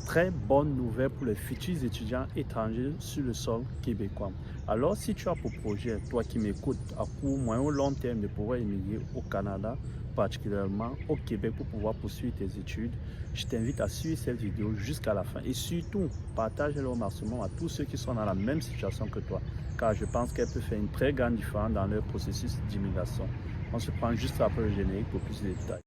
très bonne nouvelle pour les futurs étudiants étrangers sur le sol québécois. Alors, si tu as pour projet, toi qui m'écoutes, à court, moyen ou long terme de pouvoir émigrer au Canada, particulièrement au Québec pour pouvoir poursuivre tes études, je t'invite à suivre cette vidéo jusqu'à la fin et surtout, partage-le au maximum à tous ceux qui sont dans la même situation que toi, car je pense qu'elle peut faire une très grande différence dans leur processus d'immigration. On se prend juste après le générique pour plus de détails.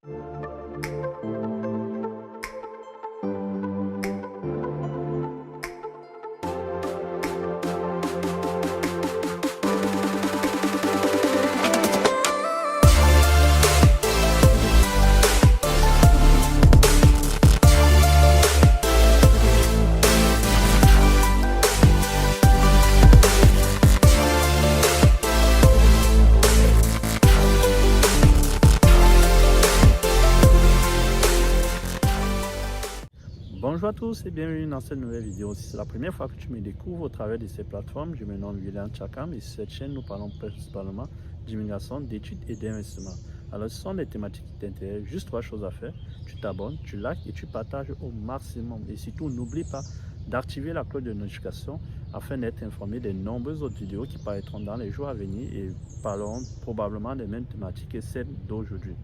Bonjour à tous et bienvenue dans cette nouvelle vidéo. Si c'est la première fois que tu me découvres au travers de ces plateformes, je me nomme William Chakam et sur cette chaîne nous parlons principalement d'immigration, d'études et d'investissement. Alors ce sont des thématiques qui t'intéressent, juste trois choses à faire. Tu t'abonnes, tu likes et tu partages au maximum. Et surtout n'oublie pas d'activer la cloche de notification afin d'être informé des nombreuses autres vidéos qui paraîtront dans les jours à venir et parleront probablement des mêmes thématiques que celles d'aujourd'hui.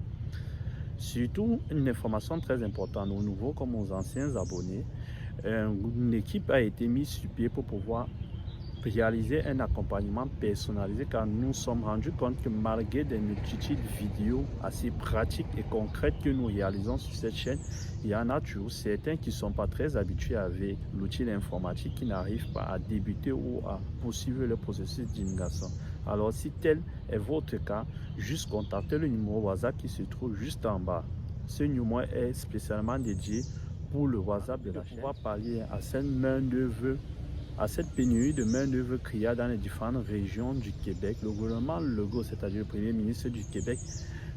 Surtout, une information très importante aux nouveaux comme aux anciens abonnés, une équipe a été mise sur pied pour pouvoir réaliser un accompagnement personnalisé car nous nous sommes rendus compte que malgré des multitudes de vidéos assez pratiques et concrètes que nous réalisons sur cette chaîne, il y en a toujours certains qui ne sont pas très habitués avec l'outil informatique, qui n'arrivent pas à débuter ou à poursuivre le processus d'immigration. Alors si tel est votre cas, juste contactez le numéro WhatsApp qui se trouve juste en bas. Ce numéro est spécialement dédié pour le WhatsApp de la chaîne. On va parler à cette main-d'œuvre, à cette pénurie de main-d'œuvre qu'il y a dans les différentes régions du Québec. Le gouvernement Legault, c'est-à-dire le Premier ministre du Québec,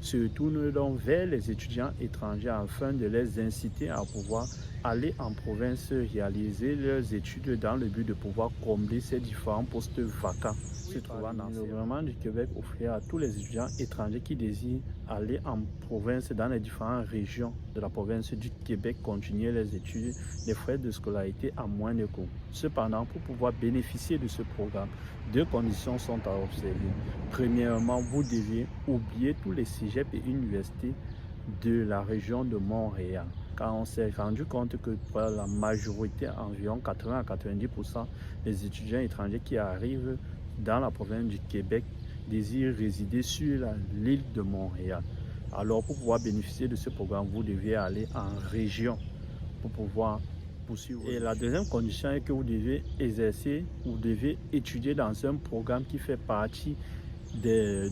se tourne donc vers les étudiants étrangers afin de les inciter à pouvoir aller en province réaliser leurs études dans le but de pouvoir combler ces différents postes vacants se trouvant dans le gouvernement du Québec offrir à tous les étudiants étrangers qui désirent aller en province dans les différentes régions de la province du Québec continuer les études, les frais de scolarité à moindre coût. Cependant, pour pouvoir bénéficier de ce programme, deux conditions sont à observer. Premièrement, vous devez oublier tous les cégeps et universités de la région de Montréal, car on s'est rendu compte que pour la majorité, environ 80 à 90% des étudiants étrangers qui arrivent dans la province du Québec désirent résider sur l'île de Montréal. Alors pour pouvoir bénéficier de ce programme, vous devez aller en région pour pouvoir poursuivre. Et la deuxième condition est que vous devez exercer, vous devez étudier dans un programme qui fait partie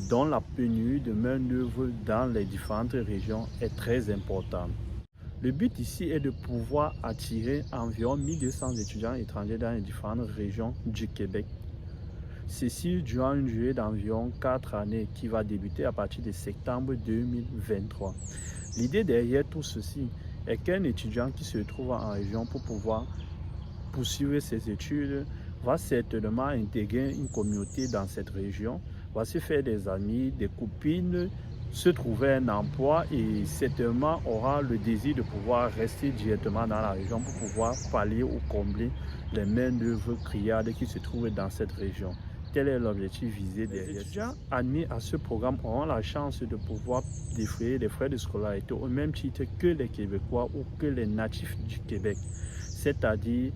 dont la pénurie de main-d'œuvre dans les différentes régions est très importante. Le but ici est de pouvoir attirer environ 1200 étudiants étrangers dans les différentes régions du Québec. Ceci durant une durée d'environ 4 années qui va débuter à partir de septembre 2023. L'idée derrière tout ceci est qu'un étudiant qui se trouve en région pour pouvoir poursuivre ses études va certainement intégrer une communauté dans cette région, va se faire des amis, des copines, se trouver un emploi et certainement aura le désir de pouvoir rester directement dans la région pour pouvoir pallier ou combler les main-d'œuvre criardes qui se trouvent dans cette région. Tel est l'objectif visé derrière. Les étudiants admis à ce programme auront la chance de pouvoir défrayer les frais de scolarité au même titre que les Québécois ou que les natifs du Québec, c'est-à-dire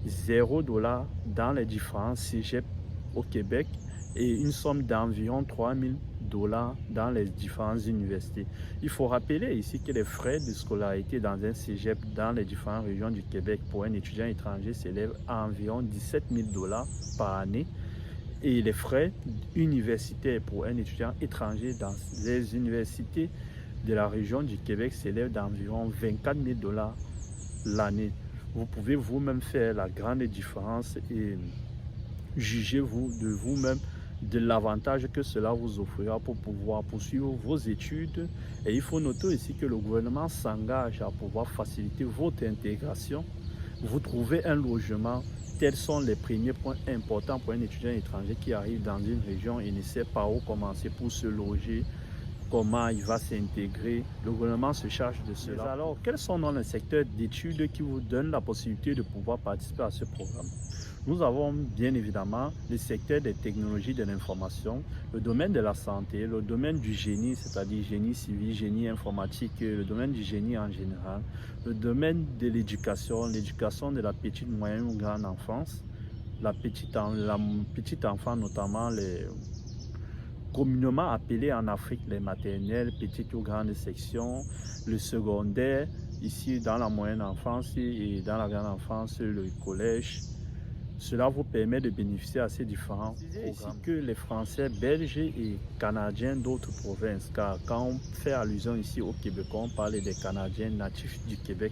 0 $ dans les différents cégeps au Québec et une somme d'environ 3000 $ dans les différentes universités. Il faut rappeler ici que les frais de scolarité dans un cégep dans les différentes régions du Québec pour un étudiant étranger s'élèvent à environ 17 000 $ par année. Et les frais universitaires pour un étudiant étranger dans les universités de la région du Québec s'élèvent d'environ 24 000 $ l'année. Vous pouvez vous-même faire la grande différence et juger de vous-même de l'avantage que cela vous offrira pour pouvoir poursuivre vos études. Et il faut noter ici que le gouvernement s'engage à pouvoir faciliter votre intégration. Vous trouvez un logement. Tels sont les premiers points importants pour un étudiant étranger qui arrive dans une région et ne sait pas où commencer pour se loger, comment il va s'intégrer. Le gouvernement se charge de cela. Mais alors, quels sont donc les secteurs d'études qui vous donnent la possibilité de pouvoir participer à ce programme? Nous avons bien évidemment le secteur des technologies de l'information, le domaine de la santé, le domaine du génie, c'est-à-dire génie civil, génie informatique, le domaine du génie en général, le domaine de l'éducation de la petite, moyenne ou grande enfance, la petite enfant notamment, les communément appelés en Afrique les maternelles, petites ou grandes sections, le secondaire, ici dans la moyenne enfance et dans la grande enfance, le collège. Cela vous permet de bénéficier à ces différents programmes. Ici que les Français, Belges et Canadiens d'autres provinces, car quand on fait allusion ici au Québécois, on parle des Canadiens natifs du Québec.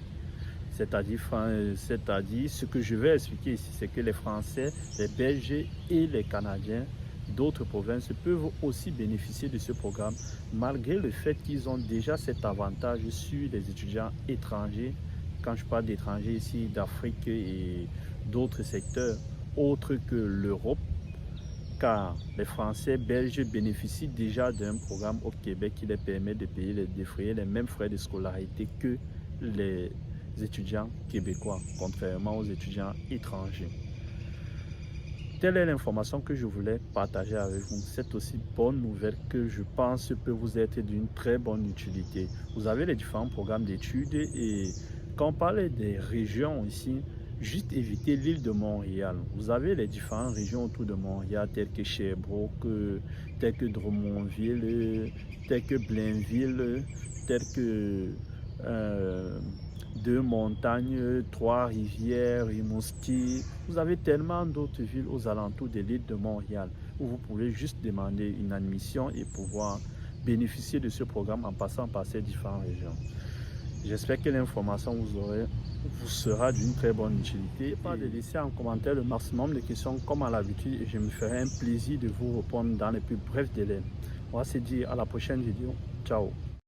C'est-à-dire ce que je vais expliquer ici, c'est que les Français, les Belges et les Canadiens d'autres provinces peuvent aussi bénéficier de ce programme, malgré le fait qu'ils ont déjà cet avantage sur les étudiants étrangers. Quand je parle d'étrangers ici, d'Afrique et d'autres secteurs autres que l'Europe, car les Français belges bénéficient déjà d'un programme au Québec qui les permet de payer, d'effrayer les mêmes frais de scolarité que les étudiants québécois, contrairement aux étudiants étrangers. Telle est l'information que je voulais partager avec vous. C'est aussi bonne nouvelle que je pense peut vous être d'une très bonne utilité. Vous avez les différents programmes d'études et quand on parle des régions ici, juste éviter l'île de Montréal. Vous avez les différentes régions autour de Montréal, telles que Sherbrooke, telles que Drummondville, telles que Blainville, telles que Deux-Montagnes, Trois-Rivières, Rimouski. Vous avez tellement d'autres villes aux alentours de l'île de Montréal où vous pouvez juste demander une admission et pouvoir bénéficier de ce programme en passant par ces différentes régions. J'espère que l'information vous sera d'une très bonne utilité. Pas de laisser en commentaire le maximum de questions comme à l'habitude et je me ferai un plaisir de vous répondre dans les plus brefs délais. On va se dire à la prochaine vidéo. Ciao.